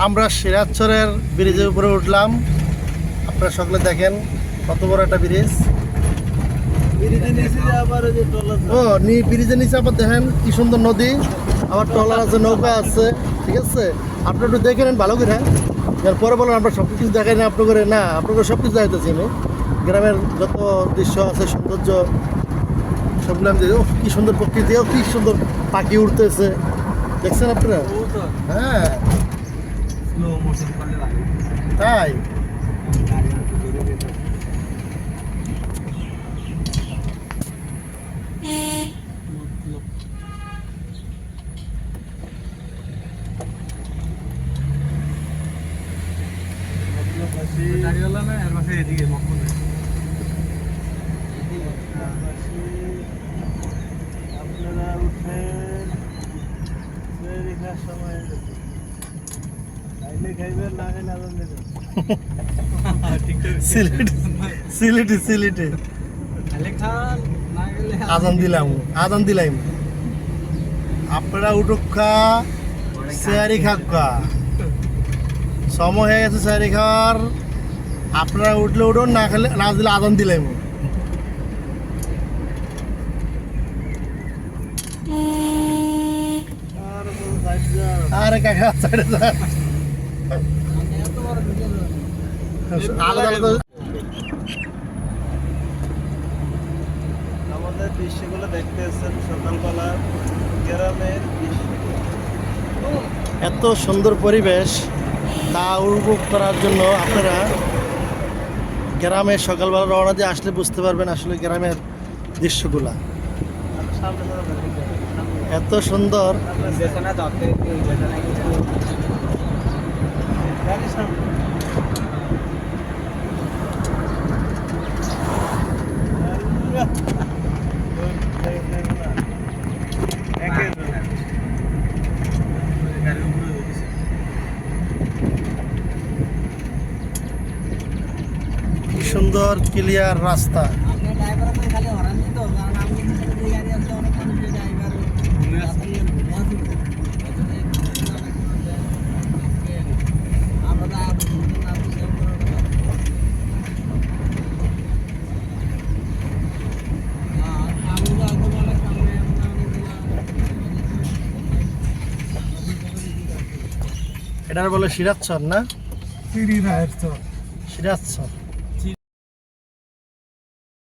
আমরা সিরাজচরের ব্রিজের উপরে উঠলাম। আপনারা সকলে দেখেন কত বড় একটা ব্রিজ। ব্রিজের নিচে আবার দেখেন কি সুন্দর নদী, আবার ট্রলার আছে, নৌকা আছে। ঠিক আছে, আপনি একটু দেখে নেন ভালো করে। পরে বলেন আমরা সব কিছু দেখাই না আপনার করে, না আপনাকে সব কিছু দেখাইতেছি আমি। গ্রামের যত দৃশ্য আছে, সৌন্দর্য সবগুলো আমি দেখি। কি সুন্দর প্রকৃতি, কি সুন্দর পাখি উঠতেছে, দেখছেন আপনারা? হ্যাঁ তাই আপনারা উঠেন সময় খাইবেন না খাইলে আদান দেবেন। সিলেটে আদান দিলাম। আপনারা উঠুকা সেয়ারি খাক্কা সময় হয়ে গেছে সেয়ারি খাওয়ার। আপনারা উঠলে উঠুন, না খেলে না দিলে আদান দিলাম। আরে কাকা সাইডে যা। আমাদের দৃশ্যগুলো দেখতে এসেছেন সকালবেলা গ্রামের দৃশ্য। এত সুন্দর পরিবেশ, তা উপভোগ করার জন্য আপনারা গ্রামের সকালবেলা রওনা দিয়ে আসলে বুঝতে পারবেন আসলে গ্রামের দৃশ্যগুলা এত সুন্দর। কি সুন্দর ক্লিয়ার রাস্তা। এটার বলে সিরাজচর না? সিরাজচর।